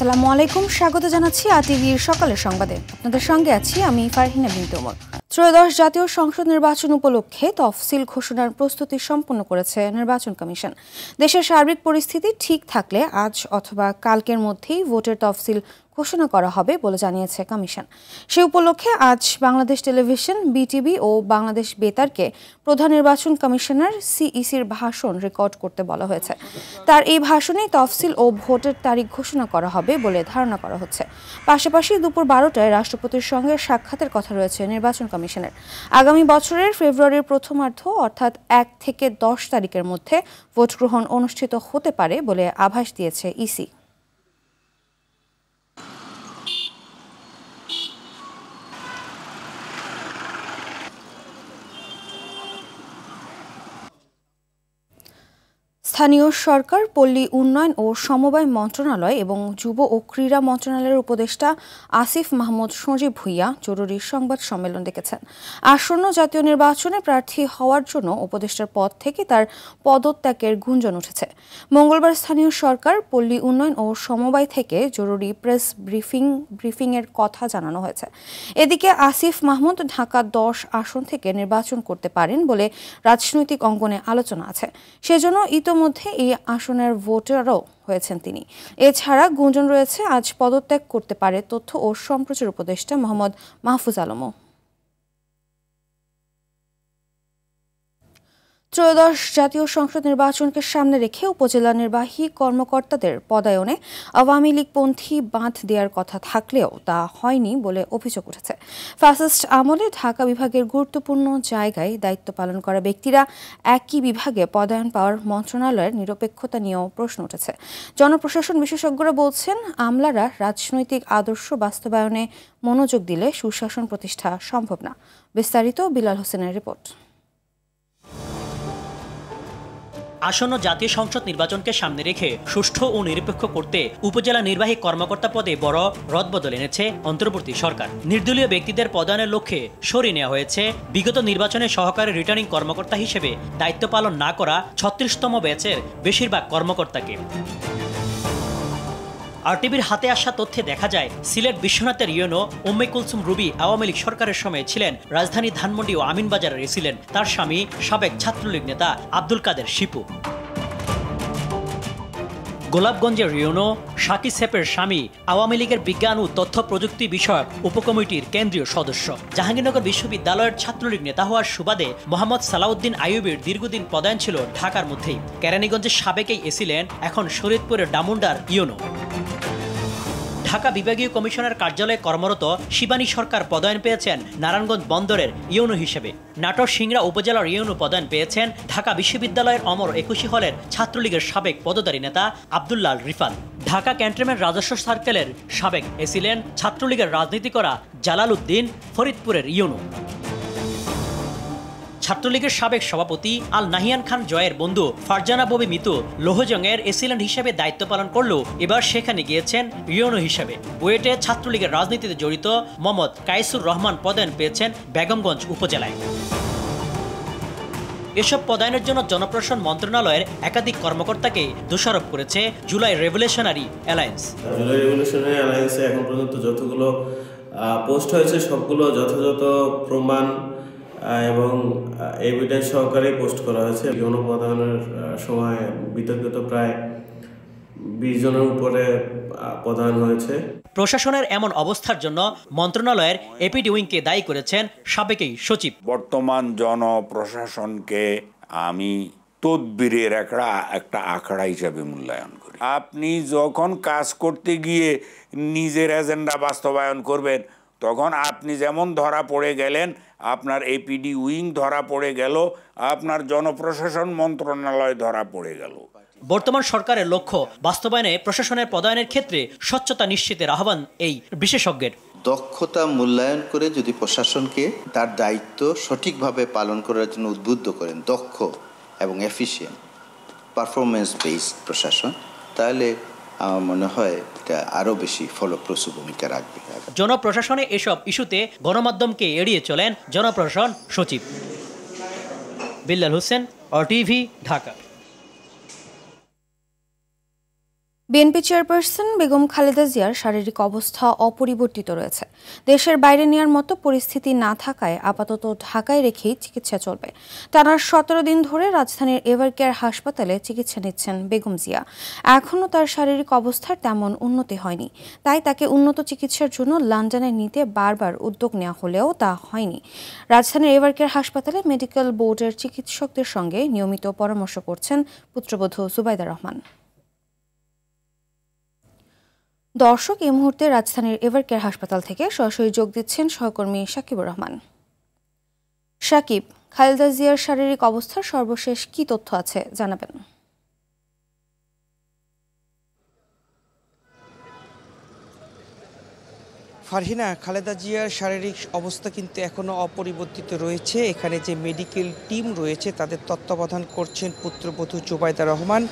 আসসালামু আলাইকুম, স্বাগত জানাচ্ছি আরটিভির সকালের সংবাদে। আপনাদের সঙ্গে আছি আমি ফারহিনা বিনতে ওমর। ত্রয়োদশ জাতীয় সংসদ নির্বাচন উপলক্ষে তফসিল ঘোষণার প্রস্তুতি সম্পন্ন করেছে নির্বাচন কমিশন। দেশের সার্বিক পরিস্থিতি ঠিক থাকলে আজ অথবা কালকের মধ্যেই ভোটের তফসিল ঘোষণা করা হবে বলে জানিয়েছে কমিশন। সে উপলক্ষে আজ বাংলাদেশ টেলিভিশন, বিটিভি ও বাংলাদেশ বেতারকে প্রধান নির্বাচন কমিশনার সিইসির ভাষণ রেকর্ড করতে বলা হয়েছে। তার এই ভাষণে তফসিল ও ভোটের তারিখ ঘোষণা করা হবে বলে ধারণা করা হচ্ছে। পাশাপাশি দুপুর 12টায় রাষ্ট্রপতির সঙ্গে সাক্ষাতের কথা রয়েছে নির্বাচন কমিশনের। আগামী বছরের ফেব্রুয়ারির প্রথমার্ধ অর্থাৎ 1 থেকে 10 তারিখের মধ্যে ভোট গ্রহণ অনুষ্ঠিত হতে পারে বলে আভাস দিয়েছে ইসি। স্থানীয় সরকার, পল্লী উন্নয়ন ও সমবায় মন্ত্রণালয় এবং যুব ও ক্রীড়া মন্ত্রণালয়ের উপদেষ্টা আসিফ মাহমুদ সজীব ভুইয়া জরুরি সংবাদ সম্মেলন ডেকেছেন। আসন্ন জাতীয় নির্বাচনে প্রার্থী হওয়ার জন্য উপদেষ্টার পদ থেকে তার পদত্যাগের গুঞ্জন উঠেছে। মঙ্গলবার স্থানীয় সরকার, পল্লী উন্নয়ন ও সমবায় থেকে জরুরি প্রেস ব্রিফিংয়ের কথা জানানো হয়েছে। এদিকে আসিফ মাহমুদ ঢাকা 10 আসন থেকে নির্বাচন করতে পারেন বলে রাজনৈতিক অঙ্গনে আলোচনা আছে। সেজন্য ইতোমধ্যে এই আসনের ভোটারও হয়েছেন তিনি। এছাড়া গুঞ্জন রয়েছে আজ পদত্যাগ করতে পারে তথ্য ও সম্প্রচার উপদেষ্টা মোহাম্মদ মাহফুজ আলমও। ত্রয়োদশ জাতীয় সংসদ নির্বাচনকে সামনে রেখে উপজেলা নির্বাহী কর্মকর্তাদের পদায়নে আওয়ামী লীগপন্থী বাঁধ দেওয়ার কথা থাকলেও তা হয়নি বলে অভিযোগ উঠেছে। ফ্যাসিস্ট আমলে ঢাকা বিভাগের গুরুত্বপূর্ণ জায়গায় দায়িত্ব পালন করা ব্যক্তিরা একই বিভাগে পদায়ন পাওয়ার মন্ত্রণালয়ের নিরপেক্ষতা নিয়েও প্রশ্ন উঠেছে। জনপ্রশাসন বিশেষজ্ঞরা বলছেন, আমলারা রাজনৈতিক আদর্শ বাস্তবায়নে মনোযোগ দিলে সুশাসন প্রতিষ্ঠা সম্ভব না। বিস্তারিত বিলাল হোসেনের রিপোর্ট। আসন্ন জাতীয় সংসদ নির্বাচনকে সামনে রেখে সুষ্ঠু ও নিরপেক্ষ করতে উপজেলা নির্বাহী কর্মকর্তা পদে বড় রদবদল এনেছে অন্তর্বর্তী সরকার। নির্দলীয় ব্যক্তিদের পদায়নের লক্ষ্যে সরিয়ে নেওয়া হয়েছে বিগত নির্বাচনে সহকারী রিটার্নিং কর্মকর্তা হিসেবে দায়িত্ব পালন না করা 36তম ব্যাচের বেশিরভাগ কর্মকর্তাকে। আরটিভির হাতে আসা তথ্যে দেখা যায়, সিলেট বিশ্বনাথের ইউনো উম্মে কুলসুম রুবি আওয়ামী লীগ সরকারের সময় ছিলেন রাজধানী ধানমন্ডি ও আমিনবাজারের রেসিডেন্ট। তার স্বামী সাবেক ছাত্রলীগ নেতা আব্দুল কাদের শিপু। গোলাপগঞ্জের ইউনো শাকিব সেপের স্বামী আওয়ামী লীগের বিজ্ঞান ও তথ্য প্রযুক্তি বিষয়ক উপকমিটির কেন্দ্রীয় সদস্য। জাহাঙ্গীরনগর বিশ্ববিদ্যালয়ের ছাত্রলীগ নেতা হওয়ার সুবাদে মোহাম্মদ সালাউদ্দিন আইয়ুবের দীর্ঘদিন পদায়ন ছিল ঢাকার মধ্যেই। কেরানীগঞ্জের সাবেকেই এসিলেন, এখন শরীয়তপুরের ডামুন্ডার ইউনো। ঢাকা বিভাগীয় কমিশনার কার্যালয়ে কর্মরত শিবানী সরকার পদায়ন পেয়েছেন নারায়ণগঞ্জ বন্দরের ইউনো হিসেবে। নাটোর সিংড়া উপজেলার ইউনো পদায়ন পেয়েছেন ঢাকা বিশ্ববিদ্যালয়ের অমর 21 হলের ছাত্রলীগের সাবেক পদধারী নেতা আব্দুল্লাহ রিফাত। ঢাকা ক্যান্টনমেন্ট রাজস্ব সার্কেলের সাবেক এসিলেন ছাত্রলীগের রাজনীতি করা জালাল উদ্দিন ফরিদপুরের ইউনো। ছাত্রলীগের সাবেক সভাপতি আল নাহিয়ান খান জয়ের বন্ধু ফারজানা ববি মিতু লোহজংয়ের এসিলেন্ট হিসেবে দায়িত্ব পালন করলেও এবার সেখানে গিয়েছেন ইউনো হিসেবে। বুয়েটে ছাত্রলীগের রাজনীতিতে জড়িত মোহাম্মদ কাইসুর রহমান পদায়ন পেয়েছেন বেগমগঞ্জ উপজেলায়। এসব পদায়নের জন্য জনপ্রশাসন মন্ত্রণালয়ের একাধিক কর্মকর্তাকে দোষারোপ করেছে July revolutionary alliance. July revolutionary অ্যালায়েন্সে এখন পর্যন্ত যতগুলো পোস্ট হয়েছে সবগুলো যথাযথ প্রমাণ এবং এভিডেন্স সহকারে পোস্ট করা হয়েছে। গণপদায়নের সময় বিতর্কিত প্রায় 20 জনের উপরে পদায়ন হয়েছে। প্রশাসনের এমন অবস্থার জন্য মন্ত্রণালয়ের এপিডি উইংকে দায়ী করেছেন সাবেকেই সচিব। বর্তমান জনপ্রশাসনকে আমি তদবিরের একটা আখড়া হিসাবে মূল্যায়ন করি। আপনি যখন কাজ করতে গিয়ে নিজের এজেন্ডা বাস্তবায়ন করবেন, তখন আপনি যেমন ধরা পড়ে গেলেন, আপনার এপিডি উইং ধরা পড়ে গেল, আপনার জনপ্রশাসন মন্ত্রণালয় ধরা পড়ে গেল। বর্তমান সরকারের লক্ষ্য বাস্তবায়নে প্রশাসনের পদায়নের ক্ষেত্রে স্বচ্ছতা নিশ্চিতের আহ্বান এই বিশেষজ্ঞের। দক্ষতা মূল্যায়ন করে যদি প্রশাসনকে তার দায়িত্ব সঠিকভাবে পালন করার জন্য উদ্বুদ্ধ করেন, দক্ষ এবং এফিশিয়েন্ট পারফরমেন্স বেসড প্রশাসন, তাহলে আমার মনে হয় এটা আরও বেশি ফলপ্রসূ ভূমিকা রাখবে। জনপ্রশাসনে এসব ইস্যুতে গণমাধ্যমকে এড়িয়ে চলেন জনপ্রশাসন সচিব। Billal Hossain, RTV, Dhaka. BNP chairperson Begum Khaleda জিয়ার শারীরিক অবস্থা অপরিবর্তিত রয়েছে। দেশের বাইরে নেওয়ার মতো পরিস্থিতি না থাকায় আপাতত ঢাকায় রেখেই চিকিৎসা চলবে। টানা 17 দিন ধরে রাজধানীর এভারকেয়ার হাসপাতালে চিকিৎসা নিচ্ছেন বেগম জিয়া। এখনও তার শারীরিক অবস্থার তেমন উন্নতি হয়নি, তাই তাকে উন্নত চিকিৎসার জন্য লন্ডনে নিতে বারবার উদ্যোগ নেওয়া হলেও তা হয়নি। রাজধানীর এভারকেয়ার হাসপাতালে মেডিকেল বোর্ডের চিকিৎসকদের সঙ্গে নিয়মিত পরামর্শ করছেন পুত্রবধূ জুবাইদা রহমান। দর্শক, এই মুহূর্তে রাজধানীর এভারকেয়ার হাসপাতাল থেকে সরাসরি যোগ দিচ্ছেন সহকর্মী সাকিবুর রহমান। সাকিব, খালেদা জিয়ার শারীরিক অবস্থার সর্বশেষ কি তথ্য আছে জানাবেন? ফারহিনা, খালেদা জিয়ার শারীরিক অবস্থা কিন্তু এখনও অপরিবর্তিত রয়েছে। এখানে যে মেডিকেল টিম রয়েছে তাদের তত্ত্বাবধান করছেন পুত্রবধূ জুবাইদা রহমান,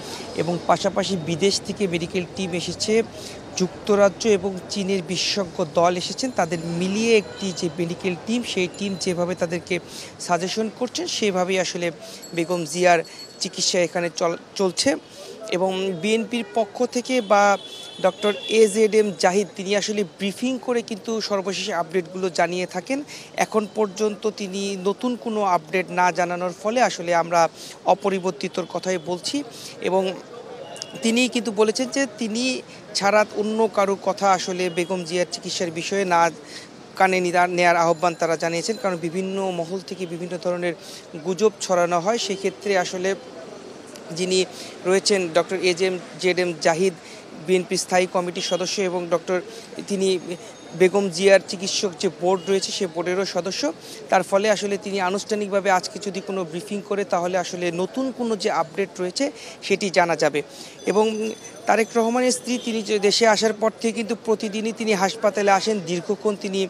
এবং পাশাপাশি বিদেশ থেকে মেডিকেল টিম এসেছে, যুক্তরাজ্য এবং চীনের বিশেষজ্ঞ দল এসেছেন। তাদের মিলিয়ে একটি যে মেডিকেল টিম, সেই টিম যেভাবে তাদেরকে সাজেশন করছেন সেভাবেই আসলে বেগম জিয়ার চিকিৎসা এখানে চলছে। এবং বিএনপির পক্ষ থেকে বা ডক্টর AZM জাহিদ তিনি আসলে ব্রিফিং করে কিন্তু সর্বশেষ আপডেটগুলো জানিয়ে থাকেন। এখন পর্যন্ত তিনি নতুন কোনো আপডেট না জানানোর ফলে আসলে আমরা অপরিবর্তিতর কথাই বলছি, এবং তিনি কিন্তু বলেছেন যে তিনি ছাড়া অন্য কারো কথা আসলে বেগম জিয়ার চিকিৎসার বিষয়ে না কানে নেয়ার আহ্বান তারা জানিয়েছেন। কারণ বিভিন্ন মহল থেকে বিভিন্ন ধরনের গুজব ছড়ানো হয়। সেক্ষেত্রে আসলে যিনি রয়েছেন ডক্টর AZM জাহিদ, বিএনপি স্থায়ী কমিটির সদস্য, এবং তিনি বেগম জিয়ার চিকিৎসক যে বোর্ড রয়েছে সে বোর্ডেরও সদস্য। তার ফলে আসলে তিনি আনুষ্ঠানিকভাবে আজকে যদি কোনো ব্রিফিং করে তাহলে আসলে নতুন কোনো যে আপডেট রয়েছে সেটি জানা যাবে। এবং তারেক রহমানের স্ত্রী তিনি দেশে আসার পর থেকে কিন্তু প্রতিদিনই তিনি হাসপাতালে আসেন, দীর্ঘক্ষণ তিনি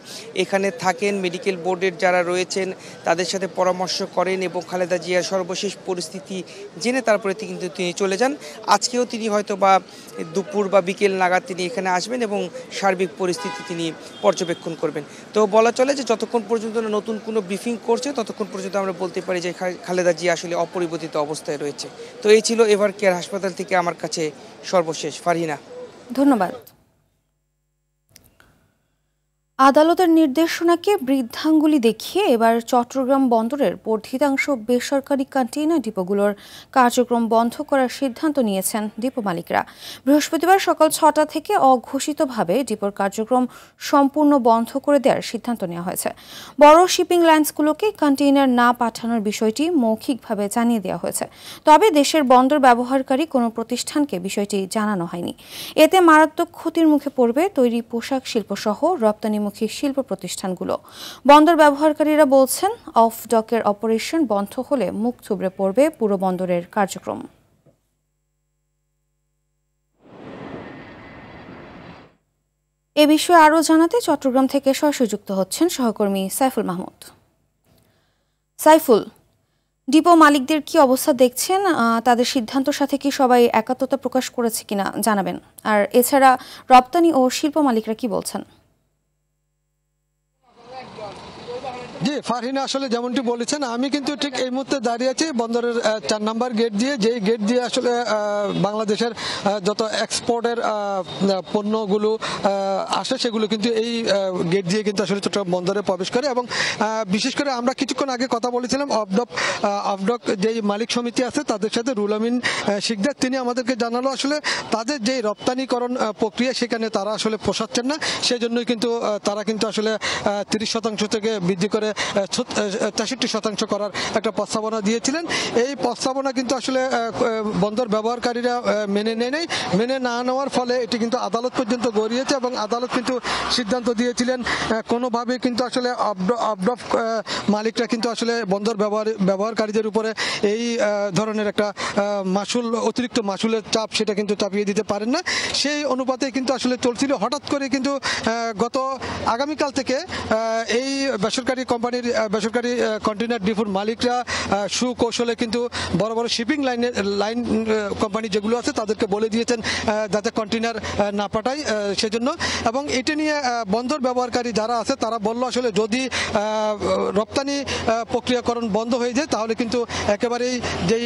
এখানে থাকেন, মেডিকেল বোর্ডের যারা রয়েছেন তাদের সাথে পরামর্শ করেন এবং খালেদা জিয়ার সর্বশেষ পরিস্থিতি জেনে তারপরে কিন্তু তিনি চলে যান। আজকেও তিনি হয়তো বা দুপুর বা বিকেল নাগাদ তিনি এখানে আসবেন এবং সার্বিক পরিস্থিতি তিনি পর্যবেক্ষণ করবেন। তো বলা চলে যে যতক্ষণ পর্যন্ত নতুন কোনো ব্রিফিং করছে ততক্ষণ পর্যন্ত আমরা বলতে পারি যে খালেদা জিয়া আসলে অপরিবর্তিত অবস্থায় রয়েছে। তো এই ছিল এভারকেয়ার হাসপাতাল থেকে আমার কাছে সর্বশেষ। ফারহিনা, ধন্যবাদ। আদালতের নির্দেশনাকে বৃদ্ধাঙ্গুলি দেখিয়ে এবার চট্টগ্রাম বন্দরের বর্ধিতাংশ বেসরকারি কন্টেইনার ডিপোগুলোর কার্যক্রম বন্ধ করার সিদ্ধান্ত নিয়েছেন ডিপো মালিকরা। বৃহস্পতিবার সকাল 6টা থেকে অঘোষিতভাবে ডিপোর কার্যক্রম সম্পূর্ণ বন্ধ করে দেওয়ার সিদ্ধান্ত নেওয়া হয়েছে। বড় শিপিং লাইন্সগুলোকে কন্টেইনার না পাঠানোর বিষয়টি মৌখিকভাবে জানিয়ে দেওয়া হয়েছে, তবে দেশের বন্দর ব্যবহারকারী কোনো প্রতিষ্ঠানকে বিষয়টি জানানো হয়নি। এতে মারাত্মক ক্ষতির মুখে পড়বে তৈরি পোশাক শিল্পসহ রপ্তানি শিল্প প্রতিষ্ঠানগুলো। বন্দর ব্যবহারকারীরা বলছেন অফ ডকের অপারেশন বন্ধ হলে মুখ থুবড়ে পড়বে পুরো বন্দরের কার্যক্রম। এ বিষয়ে আরও জানাতে চট্টগ্রাম থেকে সরাসরি যুক্ত হচ্ছেন সহকর্মী সাইফুল মাহমুদ। সাইফুল, ডিপো মালিকদের কি অবস্থা দেখছেন? তাদের সিদ্ধান্তের সাথে কি সবাই একাত্মতা প্রকাশ করেছে কিনা জানাবেন। আর এছাড়া রপ্তানি ও শিল্প মালিকরা কি বলছেন? জি ফারহিনা, আসলে যেমনটি বলেছেন আমি কিন্তু ঠিক এই মুহূর্তে দাঁড়িয়ে আছি বন্দরের 4 নম্বর গেট দিয়ে, যেই গেট দিয়ে আসলে বাংলাদেশের যত এক্সপোর্টের পণ্যগুলো আসে সেগুলো কিন্তু এই গেট দিয়ে কিন্তু আসলে চট্টগ্রাম বন্দরে প্রবেশ করে। এবং বিশেষ করে আমরা কিছুক্ষণ আগে কথা বলেছিলাম অফডক যেই মালিক সমিতি আছে তাদের সাথে, রুল আমিন শিকদার, তিনি আমাদেরকে জানালো আসলে তাদের যে রপ্তানিকরণ প্রক্রিয়া সেখানে তারা আসলে পোষাচ্ছেন না, সেই জন্যই কিন্তু তারা কিন্তু আসলে 30% থেকে বৃদ্ধি করে 63% করার একটা প্রস্তাবনা দিয়েছিলেন। এই প্রস্তাবনা কিন্তু আসলে বন্দর ব্যবহারকারীরা মেনে নেয়, মেনে না নেওয়ার ফলে এটি কিন্তু আদালত পর্যন্ত গড়িয়েছে এবং আদালত কিন্তু সিদ্ধান্ত দিয়েছিলেন কোনোভাবে কিন্তু আসলে অফডক মালিকরা কিন্তু আসলে বন্দর ব্যবহারকারীদের উপরে এই ধরনের একটা অতিরিক্ত মাসুলের চাপ সেটা কিন্তু চাপিয়ে দিতে পারেন না। সেই অনুপাতে কিন্তু আসলে চলছিল। হঠাৎ করে কিন্তু গত আগামীকাল থেকে এই বেসরকারি কোম্পানির বেসরকারি কন্টেইনার ডিপোর মালিকরা সুকৌশলে কিন্তু বড় বড় শিপিং লাইন কোম্পানি যেগুলো আছে তাদেরকে বলে দিয়েছেন যাতে কন্টেইনার না পাঠায় সেজন্য। এবং এটা নিয়ে বন্দর ব্যবহারকারী যারা আছে তারা বলল আসলে যদি রপ্তানি প্রক্রিয়াকরণ বন্ধ হয়ে যায় তাহলে কিন্তু একেবারেই যেই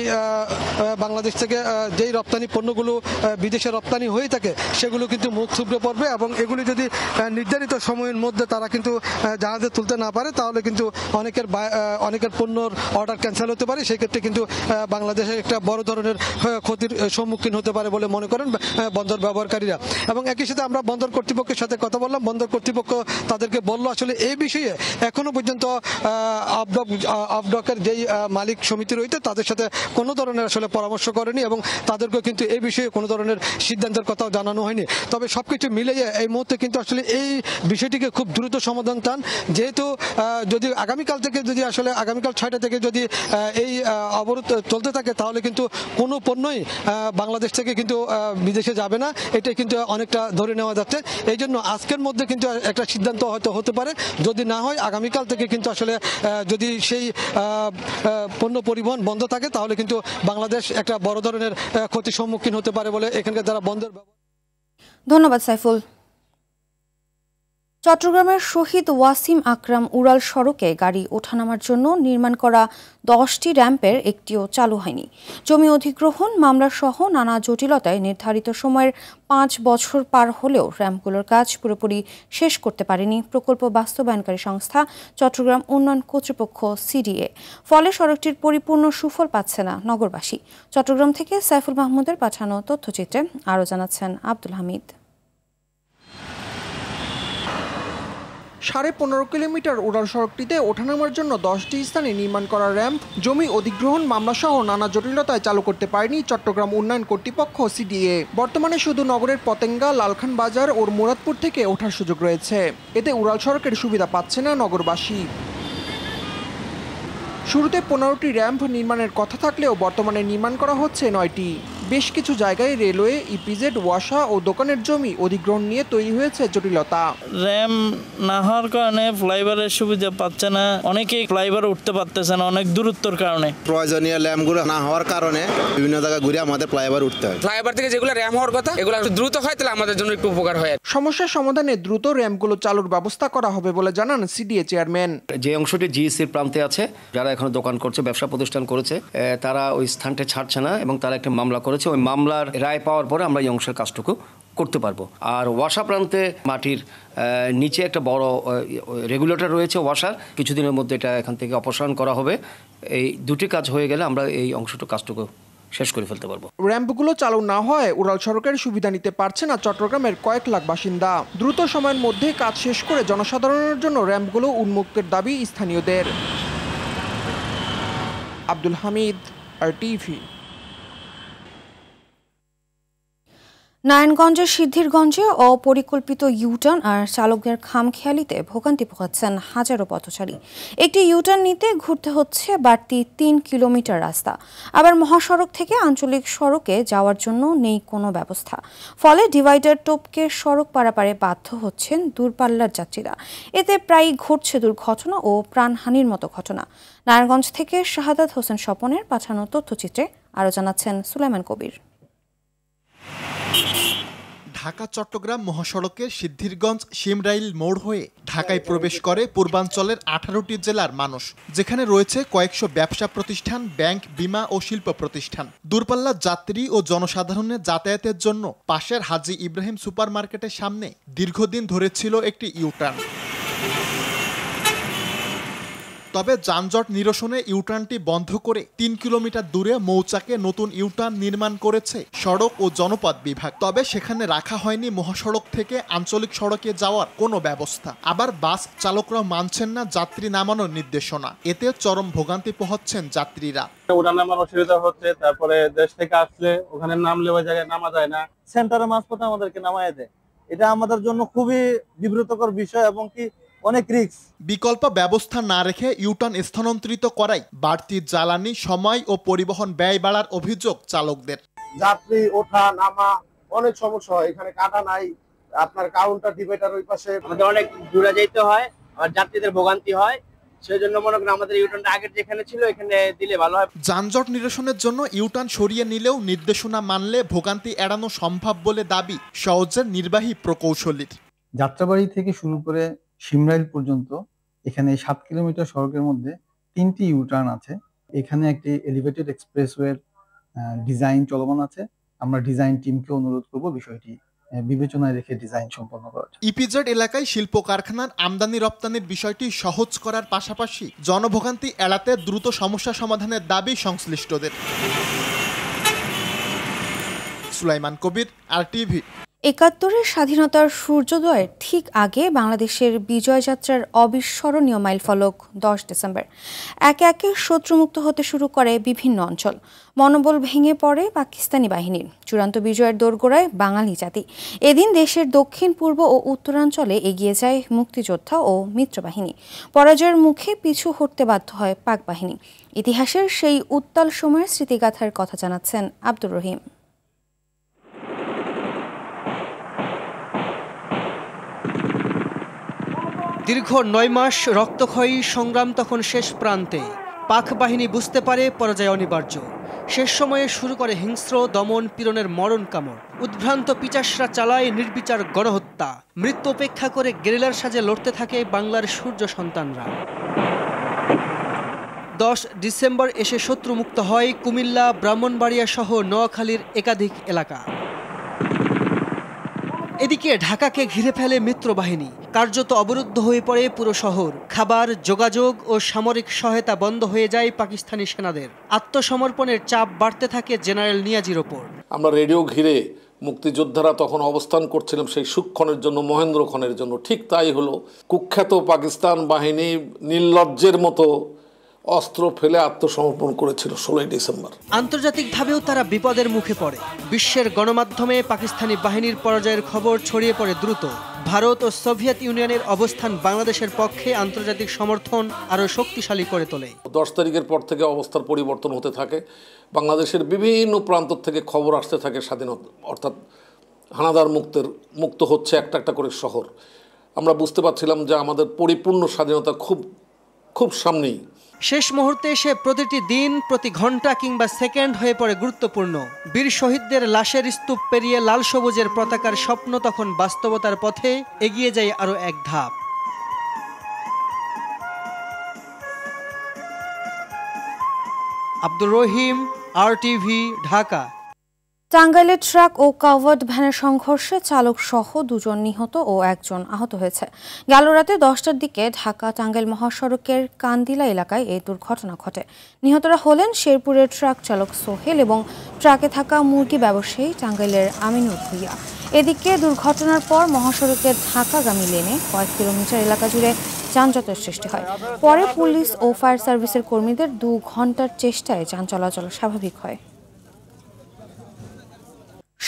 বাংলাদেশ থেকে যেই রপ্তানি পণ্যগুলো বিদেশে রপ্তানি হয়ে থাকে সেগুলো কিন্তু মুখ থুবড়ে পড়বে এবং এগুলি যদি নির্ধারিত সময়ের মধ্যে তারা কিন্তু জাহাজে তুলতে না পারে তাহলে কিন্তু অনেকের পণ্যর অর্ডার ক্যান্সেল হতে পারে। সেক্ষেত্রে কিন্তু বাংলাদেশের একটা বড় ধরনের ক্ষতির সম্মুখীন হতে পারে বলে মনে করেন বন্দর ব্যবহারকারীরা। এবং একই সাথে আমরা বন্দর কর্তৃপক্ষের সাথে কথা বললাম। বন্দর কর্তৃপক্ষ তাদেরকে বলল আসলে এই বিষয়ে এখনো পর্যন্ত আবডকের যেই মালিক সমিতি রয়েছে তাদের সাথে কোনো ধরনের আসলে পরামর্শ করেনি এবং তাদেরকে কিন্তু এই বিষয়ে কোনো ধরনের সিদ্ধান্তের কথাও জানানো হয়নি। তবে সবকিছু মিলিয়ে এই মুহূর্তে কিন্তু আসলে এই বিষয়টিকে খুব দ্রুত সমাধান চান, যেহেতু যদি আগামীকাল 6টা থেকে যদি এই অবরোধ চলতে থাকে তাহলে কিন্তু কোনো পণ্যই বাংলাদেশ থেকে কিন্তু বিদেশে যাবে না, এটা কিন্তু অনেকটা ধরে নেওয়া যাচ্ছে। এই জন্য আজকের মধ্যে কিন্তু একটা সিদ্ধান্ত হয়তো হতে পারে, যদি না হয় আগামীকাল থেকে কিন্তু আসলে যদি সেই পণ্য পরিবহন বন্ধ থাকে তাহলে কিন্তু বাংলাদেশ একটা বড় ধরনের ক্ষতির সম্মুখীন হতে পারে বলে এখানকার যারা বন্দর। ধন্যবাদ সাইফুল। চট্টগ্রামের শহীদ ওয়াসিম আকরাম উড়াল সড়কে গাড়ি ওঠানামার জন্য নির্মাণ করা 10টি র্যাম্পের একটিও চালু হয়নি। জমি অধিগ্রহণ মামলা সহ নানা জটিলতায় নির্ধারিত সময়ের 5 বছর পার হলেও র্যাম্পগুলোর কাজ পুরোপুরি শেষ করতে পারেনি প্রকল্প বাস্তবায়নকারী সংস্থা চট্টগ্রাম উন্নয়ন কর্তৃপক্ষ সিডিএ। ফলে সড়কটির পরিপূর্ণ সুফল পাচ্ছে না নগরবাসী। চট্টগ্রাম থেকে সাইফুল মাহমুদের পাঠানো তথ্যচিত্রে আরও জানাচ্ছেন আব্দুল হামিদ। 15.5 কিলোমিটার উড়াল সড়কটিতে ওঠানামার জন্য 10টি স্থানে নির্মাণ করা র্যাম্প জমি অধিগ্রহণ মামলা সহ নানা জটিলতায় চালু করতে পারেনি চট্টগ্রাম উন্নয়ন কর্তৃপক্ষ সিডিএ। বর্তমানে শুধু নগরের পতেঙ্গা, লালখান বাজার ও মুরাদপুর থেকে ওঠার সুযোগ রয়েছে। এতে উড়াল সড়কের সুবিধা পাচ্ছে না নগরবাসী। শুরুতে 15টি র্যাম্প নির্মাণের কথা থাকলেও বর্তমানে নির্মাণ করা হচ্ছে 9টি। বেশ কিছু জায়গায় রেলওয়ে, ইপিজেড, ওয়াসা ও দোকানের জমি অধিগ্রহণ নিয়ে তৈরি হয়েছে জটিলতা। র্যাম না হওয়ার কারণে ফ্লাইওভারের সুবিধা পাচ্ছে না, অনেকেই ফ্লাইওভার উঠতে পারতেছে না অনেক দূরত্বর কারণে। প্রয়োজনীয় র্যামগুলো না হওয়ার কারণে বিভিন্ন জায়গায় ঘুরে আমাদের ফ্লাইওভার উঠতে হয়। ফ্লাইওভার থেকে যেগুলো র্যাম হওয়ার কথা এগুলো দ্রুত হয় তাহলে আমাদের জন্য একটু উপকার হয়। সমস্যার সমাধানে দ্রুত র্যাম্পগুলো চালুর ব্যবস্থা করা হবে বলে জানান সিডিএ চেয়ারম্যান। যে অংশটি জিএসির প্রান্তে আছে, যারা এখন দোকান করছে, ব্যবসা প্রতিষ্ঠান করেছে, তারা ওই স্থানটা ছাড়ছে না এবং তারা একটা মামলা করেছে। ওই মামলার রায় পাওয়ার পরে আমরা এই অংশের কাজটুকু করতে পারবো। আর ওয়াসা প্রান্তে মাটির নিচে একটা বড় রেগুলেটর রয়েছে ওয়াসার, কিছুদিনের মধ্যে এটা এখান থেকে অপসারণ করা হবে। এই দুটি কাজ হয়ে গেলে আমরা এই অংশটুকু কাজটুকু শেষ করে ফেলতে পারবো। র্যাম্পগুলো চালু না হয় উড়াল সড়কের সুবিধা নিতে পারছে না চট্টগ্রামের কয়েক লাখ বাসিন্দা। দ্রুত সময়ের মধ্যে কাজ শেষ করে জনসাধারণের জন্য র্যাম্পগুলো উন্মুক্তের দাবি স্থানীয়দের। আব্দুল হামিদ, RTV। নারায়ণগঞ্জের সিদ্ধিরগঞ্জে অপরিকল্পিত ইউটার্ন আর চালকদের খামখেয়ালিতে ভোগান্তি পোহাচ্ছেন হাজারো পথচারী। একটি ইউটার্ন নিতে ঘুরতে হচ্ছে বাড়তি 3 কিলোমিটার রাস্তা। আবার মহাসড়ক থেকে আঞ্চলিক সড়কে যাওয়ার জন্য নেই কোনো ব্যবস্থা। ফলে ডিভাইডার টপকে সড়ক পারাপারে বাধ্য হচ্ছেন দূরপাল্লার যাত্রীরা। এতে প্রায়ই ঘটছে দুর্ঘটনা ও প্রাণহানির মতো ঘটনা। নারায়ণগঞ্জ থেকে শাহাদাত হোসেন স্বপনের পাঠানো তথ্যচিত্রে আরও জানাচ্ছেন সুলাইমান কবির। ঢাকা চট্টগ্রাম মহাসড়কের সিদ্ধিরগঞ্জ শিমরাইল মোড় হয়ে ঢাকায় প্রবেশ করে পূর্বাঞ্চলের 18টি জেলার মানুষ, যেখানে রয়েছে কয়েকশো ব্যবসা প্রতিষ্ঠান, ব্যাংক, বীমা ও শিল্প প্রতিষ্ঠান। দূরপাল্লার যাত্রী ও জনসাধারণের যাতায়াতের জন্য পাশের হাজী ইব্রাহিম সুপারমার্কেটের সামনে দীর্ঘদিন ধরে ছিল একটি ইউটার্ন। তবে যানজট নিরসনে ইউটার্নটি বন্ধ করে 3 কিলোমিটার দূরে মৌচাকে নতুন ইউটার্ন নির্মাণ করেছে সড়ক ও জনপথ বিভাগ। তবে সেখানে রাখা হয়নি মহাসড়ক থেকে আঞ্চলিক সড়কে যাওয়ার কোনো ব্যবস্থা। আবার বাস চালকরা মানছেন না যাত্রী নামানোর নির্দেশনা। এতে চরম ভোগান্তি পোহাচ্ছেন যাত্রীরা। ওটা নামার অসুবিধা হচ্ছে, তারপরে দেশ থেকে আসলে ওখানে নামলে ওই জায়গায় নামা যায় না, সেন্টারের মাঝপথে আমাদেরকে নামায় দেয়। এটা আমাদের জন্য খুবই বিব্রতকর বিষয় এবং কি অনেক রিস্ক। বিকল্প ব্যবস্থা না রেখে ইউটার্ন স্থানান্তরিত করাই বাড়তি জ্বালানি, সময় ও পরিবহন ব্যয় বাড়ার অভিযোগ চালকদের। যাত্রী ওঠা নামা অনেক সমস্যা হয়, এখানে কাটা নাই, আপনার কাউন্টার ডিভাইডার ওই পাশে, আমাদের অনেক দূরে যেতে হয়। আর যাত্রীদের ভোগান্তি হয়। সেই জন্য মনে করেন আমাদের ইউটার্নটা আগের যেখানে ছিল এখানে দিলে ভালো হয়। যানজট নিরসনের জন্য ইউটার্ন সরিয়ে নিলেও নির্দেশনা মানলে ভোগান্তি এড়ানো সম্ভব বলে দাবি সওজের নির্বাহী প্রকৌশলীর। যাত্রাবাড়ি থেকে শুরু করে শিমরাইল পর্যন্ত এখানে 7 কিলোমিটার সড়কের মধ্যে 3টি ইউটার্ন আছে। এখানে একটি এলিভেটেড এক্সপ্রেসওয়ের ডিজাইন চলমান আছে। আমরা ডিজাইন টিমকে অনুরোধ করব বিষয়টি বিবেচনায় রেখে ডিজাইন সম্পন্ন করার। ইপিজেড এলাকায় শিল্প কারখানার আমদানি রপ্তানির বিষয়টি সহজ করার পাশাপাশি জনভোগান্তি এড়াতে দ্রুত সমস্যা সমাধানের দাবি সংশ্লিষ্টদের। সুলাইমান কবির, RTV। ৭১-এর স্বাধীনতার সূর্যোদয়ের ঠিক আগে বাংলাদেশের বিজয় যাত্রার অবিস্মরণীয় মাইলফলক 10 ডিসেম্বর। একে একে শত্রুমুক্ত হতে শুরু করে বিভিন্ন অঞ্চল। মনোবল ভেঙে পড়ে পাকিস্তানি বাহিনীর। চূড়ান্ত বিজয়ের দোরগোড়ায় বাঙালি জাতি। এদিন দেশের দক্ষিণ পূর্ব ও উত্তরাঞ্চলে এগিয়ে যায় মুক্তিযোদ্ধা ও মিত্রবাহিনী। পরাজয়ের মুখে পিছু হটতে বাধ্য হয় পাক বাহিনী। ইতিহাসের সেই উত্তাল সময়ের স্মৃতিগাথার কথা জানাচ্ছেন আব্দুর রহিম। দীর্ঘ 9 মাস রক্তক্ষয়ী সংগ্রাম তখন শেষ প্রান্তে। পাক বাহিনী বুঝতে পারে পরাজয় অনিবার্য। শেষ সময়ে শুরু করে হিংস্র দমন পীড়নের মরণ কামড়। উদ্ভ্রান্ত পিচাসরা চালায় নির্বিচার গণহত্যা। মৃত্যু উপেক্ষা করে গেরিলার সাজে লড়তে থাকে বাংলার সূর্য সন্তানরা। 10 ডিসেম্বর এসে শত্রুমুক্ত হয় কুমিল্লা, ব্রাহ্মণবাড়িয়া সহ নোয়াখালীর একাধিক এলাকা। এদিকে ঢাকাকে ঘিরে ফেলে মিত্রবাহিনী। কার্যত অবরুদ্ধ হয়ে পড়ে পুরো শহর। খাবার, যোগাযোগ ও সামরিক সহায়তা বন্ধ হয়ে যায় পাকিস্তানি সেনাদের। আত্মসমর্পণের চাপ বাড়তে থাকে জেনারেল নিয়াজির ওপর। আমরা রেডিও ঘিরে মুক্তিযোদ্ধারা তখন অবস্থান করছিলাম সেই সুক্ষণের জন্য, মহেন্দ্রক্ষণের জন্য। ঠিক তাই হলো। কুখ্যাত পাকিস্তান বাহিনী নির্লজ্জের মতো অস্ত্র ফেলে আত্মসমর্পণ করেছিল 16 ডিসেম্বর। আন্তর্জাতিকভাবেও তারা বিপদের মুখে পড়ে। বিশ্বের গণমাধ্যমে পাকিস্তানি বাহিনীর পরাজয়ের খবর ছড়িয়ে পড়ে দ্রুত। ভারত ও সোভিয়েত ইউনিয়নের অবস্থান বাংলাদেশের পক্ষে আন্তর্জাতিক সমর্থন আরও শক্তিশালী করে তোলে। 10 তারিখের পর থেকে অবস্থার পরিবর্তন হতে থাকে। বাংলাদেশের বিভিন্ন প্রান্ত থেকে খবর আসতে থাকে স্বাধীনতা, অর্থাৎ হানাদার মুক্ত হচ্ছে একটা একটা করে শহর। আমরা বুঝতে পারছিলাম যে আমাদের পরিপূর্ণ স্বাধীনতা খুব সামনেই। শেষ মুহূর্তে এসে প্রতিটি দিন, প্রতি ঘন্টা কিংবা সেকেন্ড হয়ে পড়ে গুরুত্বপূর্ণ। বীর শহীদদের লাশের স্তূপ পেরিয়ে লাল সবুজের পতাকার স্বপ্ন তখন বাস্তবতার পথে এগিয়ে যায় আরও এক ধাপ। আব্দুর রহিম, RTV, ঢাকা। টাঙ্গাইলে ট্রাক ও কাভার্ড ভ্যানের সংঘর্ষে চালক সহ 2 জন নিহত ও 1 জন আহত হয়েছে। গেল রাতে 10টার দিকে ঢাকা টাঙ্গাইল মহাসড়কের কান্দিলা এলাকায় এই দুর্ঘটনা ঘটে। নিহতরা হলেন শেরপুরের ট্রাক চালক সোহেল এবং ট্রাকে থাকা মুরগি ব্যবসায়ী টাঙ্গাইলের আমিনুর ভূঁইয়া। এদিকে দুর্ঘটনার পর মহাসড়কের ঢাকাগামী লেনে কয়েক কিলোমিটার এলাকা জুড়ে যানজটের সৃষ্টি হয়। পরে পুলিশ ও ফায়ার সার্ভিসের কর্মীদের 2 ঘন্টার চেষ্টায় যান চলাচল স্বাভাবিক হয়।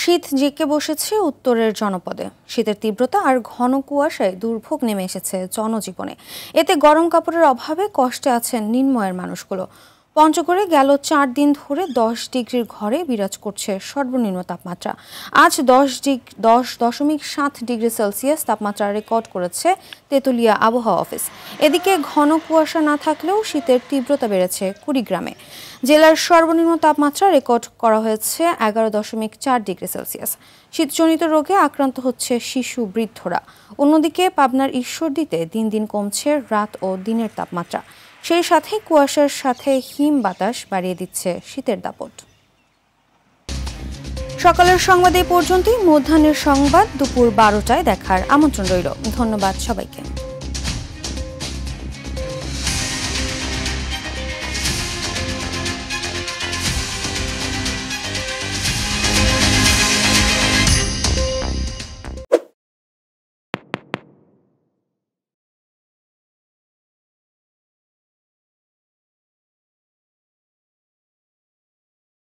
শীত জেঁকে বসেছে উত্তরের জনপদে। শীতের তীব্রতা আর ঘন কুয়াশায় দুর্ভোগ নেমে এসেছে জনজীবনে। এতে গরম কাপড়ের অভাবে কষ্টে আছেন নিম্নয়ের মানুষগুলো। পঞ্চগড়ে গেল 4 দিন ধরে 10 ডিগ্রির ঘরে বিরাজ করছে সর্বনিম্ন তাপমাত্রা। আজ 10.7 ডিগ্রি সেলসিয়াস তাপমাত্রা রেকর্ড করেছে তেঁতুলিয়া আবহাওয়া অফিস। এদিকে ঘন কুয়াশা না থাকলেও শীতের তীব্রতা বেড়েছে কুড়িগ্রামে। জেলার সর্বনিম্ন তাপমাত্রা রেকর্ড করা হয়েছে 11.4 ডিগ্রি সেলসিয়াস। শীতজনিত রোগে আক্রান্ত হচ্ছে শিশু, বৃদ্ধরা। অন্যদিকে পাবনার ঈশ্বরদীতে দিন দিন কমছে রাত ও দিনের তাপমাত্রা। সেই সাথে কুয়াশার সাথে হিম বাতাস বাড়িয়ে দিচ্ছে শীতের দাপট। সকালের সংবাদ এই পর্যন্তই। মধ্যাহ্নের সংবাদ দুপুর 12টায় দেখার আমন্ত্রণ রইল। ধন্যবাদ সবাইকে।